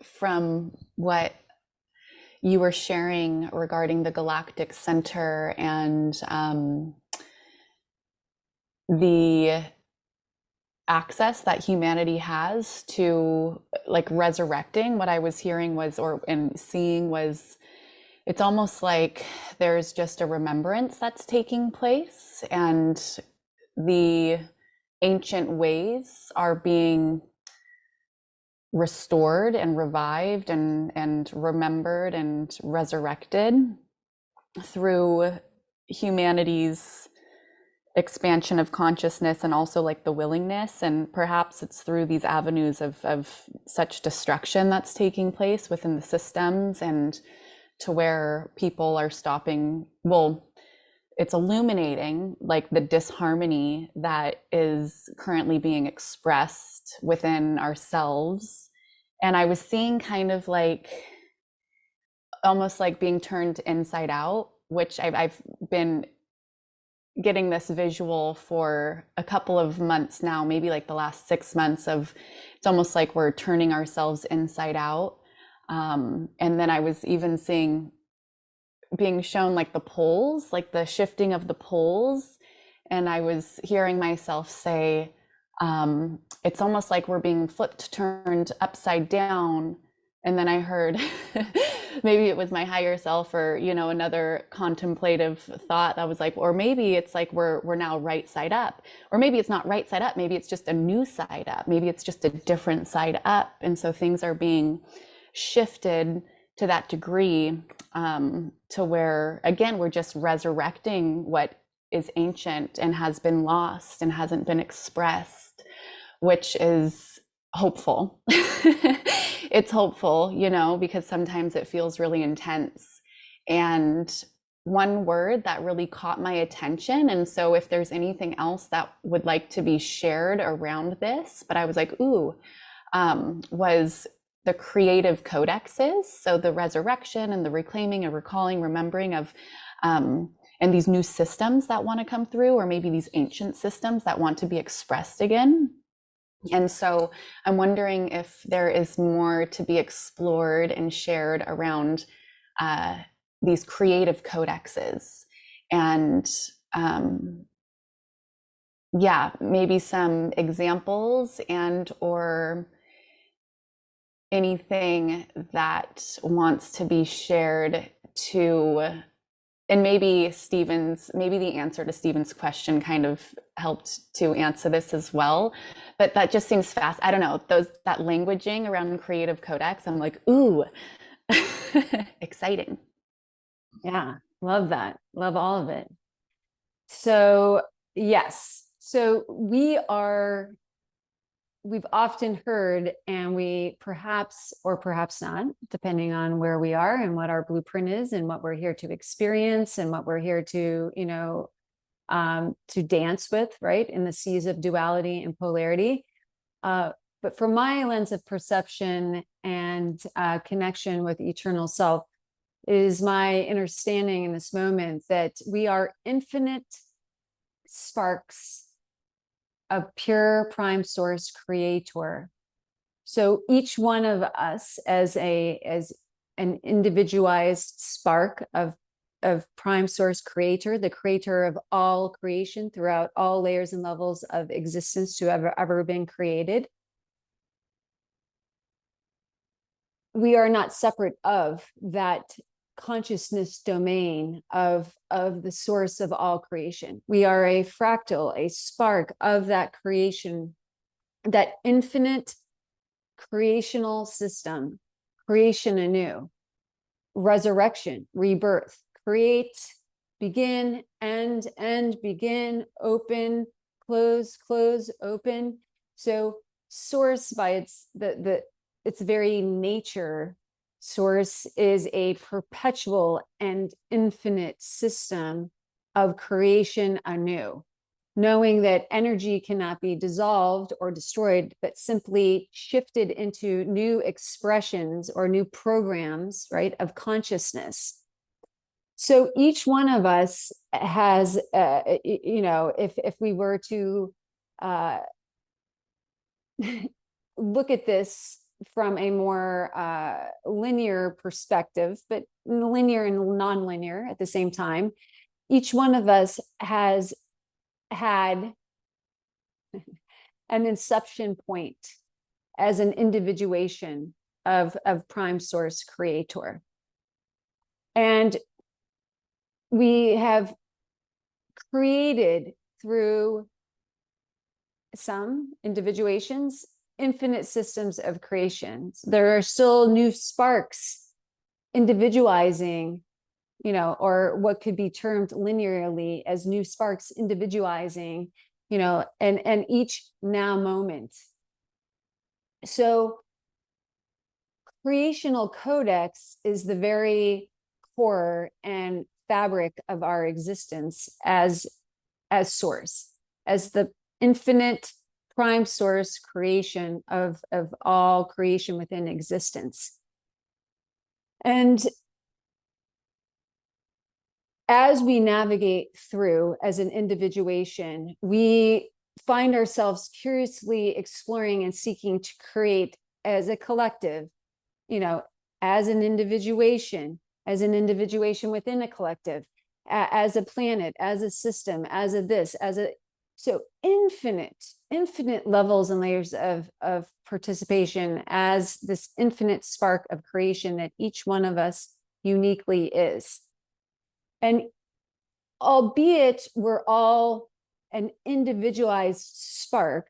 from what you were sharing regarding the galactic center and the access that humanity has to like resurrecting. What I was hearing was, or and seeing was, it's almost like there's just a remembrance that's taking place, and the ancient ways are being restored and revived and remembered and resurrected through humanity's expansion of consciousness, and also like the willingness, and perhaps it's through these avenues of such destruction that's taking place within the systems, and to where people are stopping. Well, it's illuminating like the disharmony that is currently being expressed within ourselves. And I was seeing kind of like almost like being turned inside out, which I've been getting this visual for a couple of months now, maybe like the last 6 months, of it's almost like we're turning ourselves inside out. And then I was even seeing, being shown like the poles, like the shifting of the poles. And I was hearing myself say, it's almost like we're being flipped, turned upside down. And then I heard, maybe it was my higher self, or, you know, another contemplative thought that was like, or maybe it's like we're now right side up, or maybe it's not right side up. Maybe it's just a new side up. Maybe it's just a different side up. And so things are being shifted to that degree, to where, again, we're just resurrecting what is ancient and has been lost and hasn't been expressed, which is hopeful. It's hopeful, you know, because sometimes it feels really intense. And one word that really caught my attention, and so if there's anything else that would like to be shared around this, but I was like, ooh, was the creative codexes. So the resurrection and the reclaiming and recalling, remembering of, and these new systems that want to come through, or maybe these ancient systems that want to be expressed again. And so I'm wondering if there is more to be explored and shared around these creative codexes, and yeah, maybe some examples and or anything that wants to be shared to, and maybe the answer to Stephen's question kind of helped to answer this as well. But that just seems fast. I don't know, that languaging around creative codex, I'm like, ooh, exciting. Yeah, love that. Love all of it. So, yes. So we've often heard, and we perhaps or perhaps not, depending on where we are and what our blueprint is and what we're here to experience and what we're here to, you know, to dance with, right, in the seas of duality and polarity. But from my lens of perception and connection with eternal self, is my understanding in this moment that we are infinite sparks of pure prime source creator. So each one of us as an individualized spark of prime source creator, the creator of all creation throughout all layers and levels of existence to ever been created. We are not separate of that consciousness domain of the source of all creation. We are a fractal, a spark of that creation, that infinite creational system, creation anew, resurrection, rebirth, create, begin, end, begin, open, close, open. So source, by its very nature, source is a perpetual and infinite system of creation anew, knowing that energy cannot be dissolved or destroyed, but simply shifted into new expressions or new programs, right, of consciousness. So each one of us has, you know, if we were to look at this from a more linear perspective, but linear and non-linear at the same time, each one of us has had an inception point as an individuation of prime source creator. And we have created through some individuations infinite systems of creations. There are still new sparks individualizing, you know, or what could be termed linearly as new sparks individualizing, you know, and each now moment. So creational codex is the very core and fabric of our existence as source, as the infinite prime source creation of all creation within existence. And as we navigate through as an individuation, we find ourselves curiously exploring and seeking to create as a collective, you know, as an individuation within a collective, as a planet, as a system, as a this, as a, so infinite levels and layers of participation as this infinite spark of creation that each one of us uniquely is. And albeit we're all an individualized spark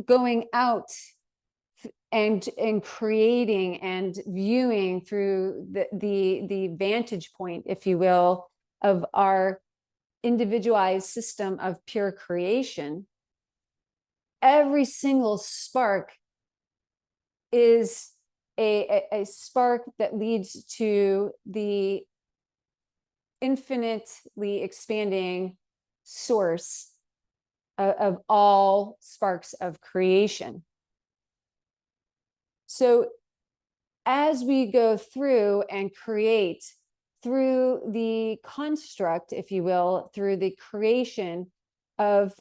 going out and creating and viewing through the vantage point, if you will, of our individualized system of pure creation, every single spark is a spark that leads to the infinitely expanding source of all sparks of creation. So as we go through and create through the construct, if you will, through the creation of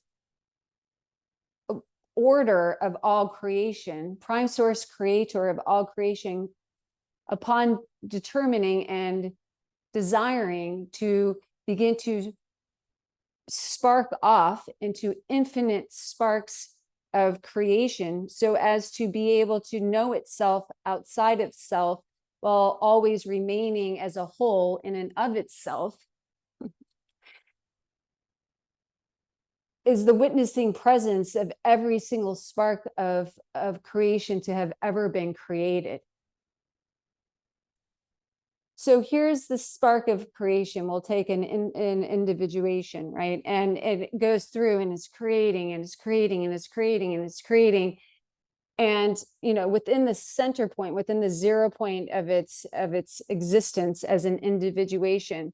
order of all creation, prime source creator of all creation, upon determining and desiring to begin to spark off into infinite sparks of creation so as to be able to know itself outside of self while always remaining as a whole in and of itself, is the witnessing presence of every single spark of creation to have ever been created. So here's the spark of creation. We'll take an individuation, right? And it goes through and it's creating and it's creating and it's creating and it's creating. And, you know, within the center point, within the 0 point of its existence as an individuation,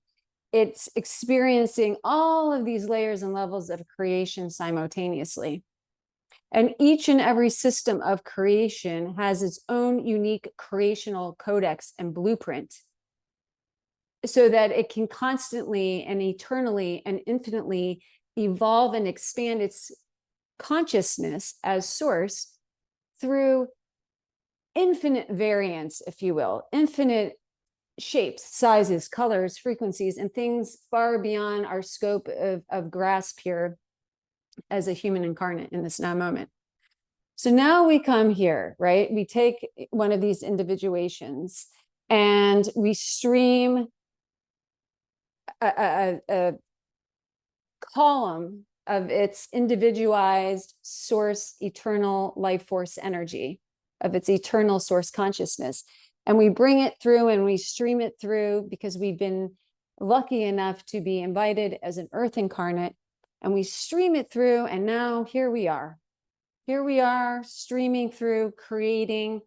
it's experiencing all of these layers and levels of creation simultaneously. And each and every system of creation has its own unique creational codex and blueprint, so that it can constantly and eternally and infinitely evolve and expand its consciousness as source through infinite variance, if you will, infinite shapes, sizes, colors, frequencies, and things far beyond our scope of grasp here as a human incarnate in this now moment. So now we come here, right? We take one of these individuations and we stream a column of its individualized source, eternal life force energy, of its eternal source consciousness. And we bring it through and we stream it through because we've been lucky enough to be invited as an earth incarnate, and we stream it through. And now here we are. Here we are streaming through, creating,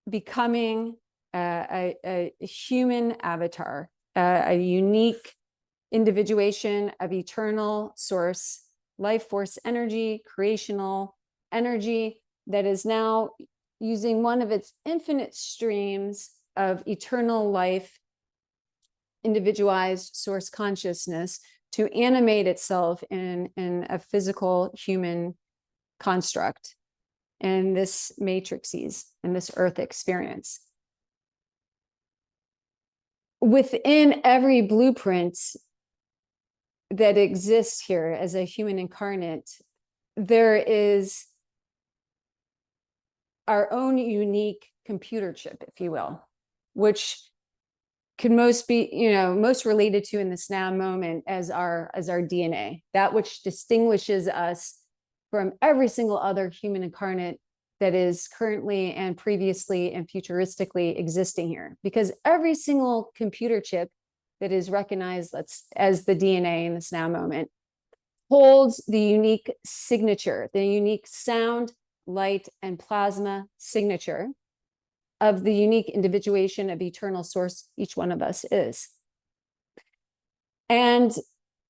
becoming a human avatar, a unique individuation of eternal source, life force energy, creational energy that is now using one of its infinite streams of eternal life, individualized source consciousness to animate itself in a physical human construct. in this matrices, in this earth experience. Within every blueprint that exists here as a human incarnate, there is our own unique computer chip, if you will, which can most be, most related to in this now moment as our DNA, that which distinguishes us from every single other human incarnate that is currently and previously and futuristically existing here. Because every single computer chip that is recognized as the DNA in this now moment holds the unique signature, the unique sound, light, and plasma signature of the unique individuation of eternal source each one of us is. And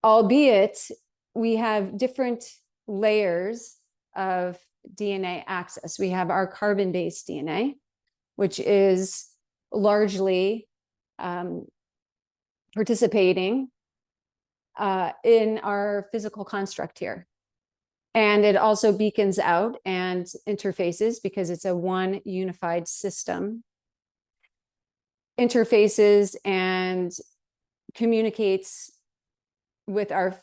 albeit we have different layers of DNA access, we have our carbon-based DNA, which is largely participating in our physical construct here. And it also beacons out and interfaces because it's a one unified system. Interfaces and communicates with our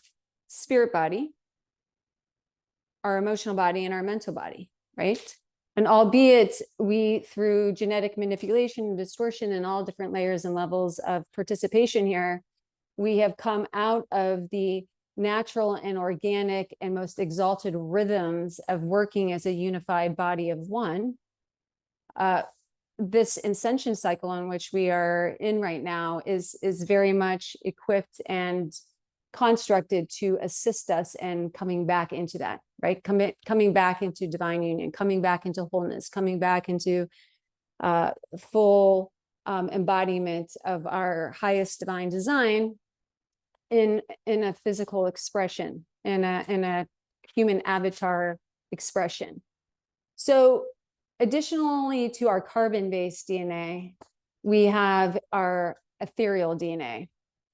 spirit body, our emotional body, and our mental body, right? And albeit we, through genetic manipulation and distortion and all different layers and levels of participation here, we have come out of the natural and organic and most exalted rhythms of working as a unified body of one. This ascension cycle in which we are in right now is very much equipped and constructed to assist us in coming back into that, right? Coming back into divine union, coming back into wholeness, coming back into full embodiment of our highest divine design in a physical expression, in a human avatar expression. So additionally to our carbon-based DNA, we have our ethereal DNA,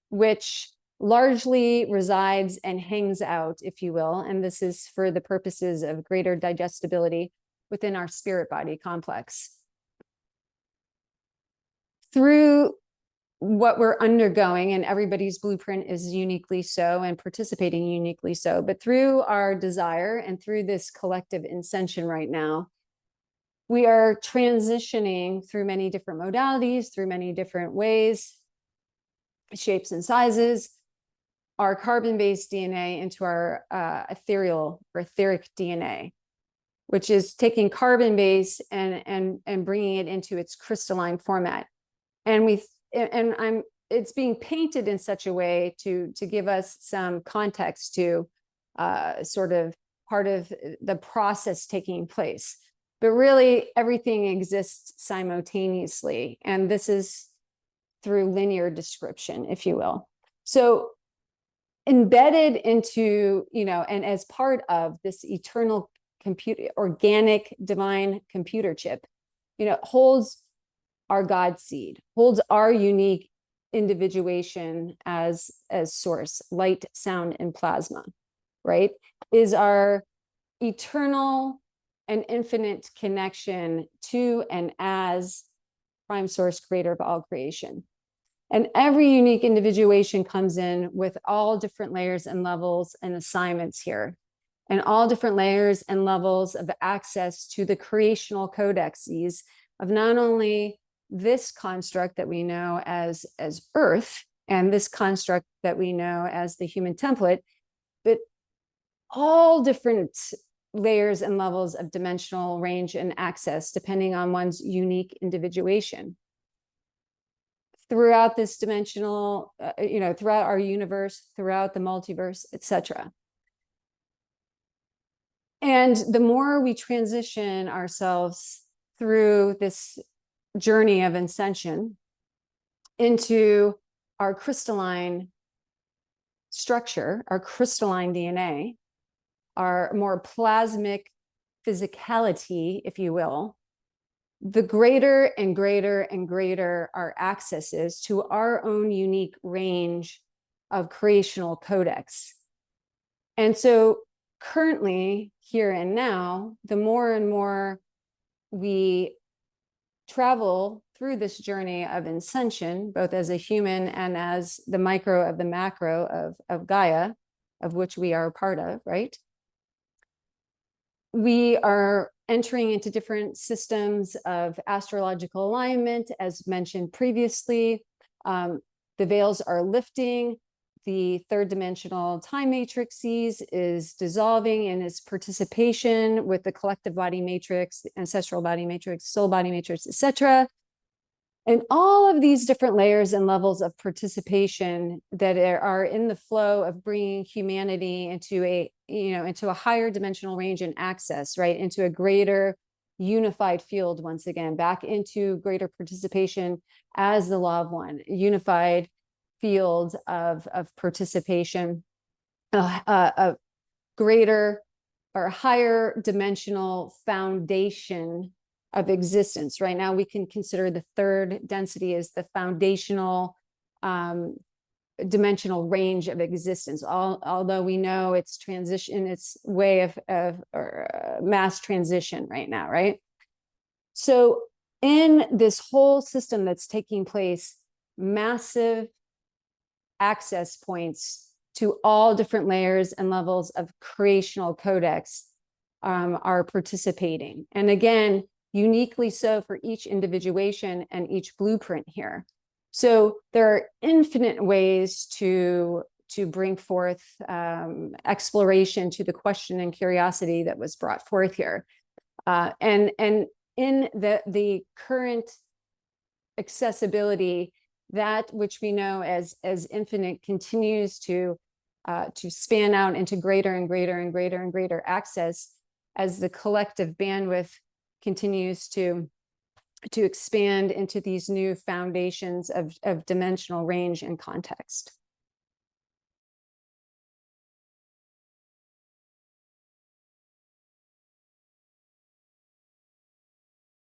which largely resides and hangs out, if you will, and this is for the purposes of greater digestibility within our spirit body complex. Through what we're undergoing, and everybody's blueprint is uniquely so and participating uniquely so, but through our desire and through this collective ascension right now, we are transitioning through many different modalities, through many different ways, shapes and sizes, our carbon-based DNA into our ethereal or etheric DNA, which is taking carbon base and bringing it into its crystalline format. And it's being painted in such a way to give us some context to sort of part of the process taking place. But really, everything exists simultaneously, and this is through linear description, if you will. So embedded into, and as part of this eternal computer, organic divine computer chip, holds our God seed, holds our unique individuation as source, light, sound, and plasma, right? Is our eternal and infinite connection to and as prime source, creator of all creation. And every unique individuation comes in with all different layers and levels and assignments here, and all different layers and levels of access to the creational codexes of not only this construct that we know as Earth, and this construct that we know as the human template, but all different layers and levels of dimensional range and access, depending on one's unique individuation. Throughout this dimensional, throughout our universe, throughout the multiverse, etc. And the more we transition ourselves through this journey of ascension into our crystalline structure, our crystalline DNA, our more plasmic physicality, if you will, the greater and greater and greater our access is to our own unique range of creational codex. And so currently, here and now, the more and more we travel through this journey of ascension, both as a human and as the micro of the macro of Gaia, of which we are a part of, right? We are entering into different systems of astrological alignment, as mentioned previously. The veils are lifting. The third dimensional time matrices is dissolving in its participation with the collective body matrix, the ancestral body matrix, soul body matrix, etc. And all of these different layers and levels of participation that are in the flow of bringing humanity into a higher dimensional range and access, right? Into a greater unified field, once again, back into greater participation as the law of one, unified field of participation, a greater or higher dimensional foundation of existence. Right now, we can consider the third density as the foundational dimensional range of existence. Although we know it's transition, its way of mass transition right now, right? So in this whole system that's taking place, massive access points to all different layers and levels of creational codex are participating. And again, uniquely so for each individuation and each blueprint here. So there are infinite ways to bring forth exploration to the question and curiosity that was brought forth here. And in the current accessibility, that which we know as infinite continues to span out into greater and greater and greater and greater access as the collective bandwidth continues to expand into these new foundations of dimensional range and context.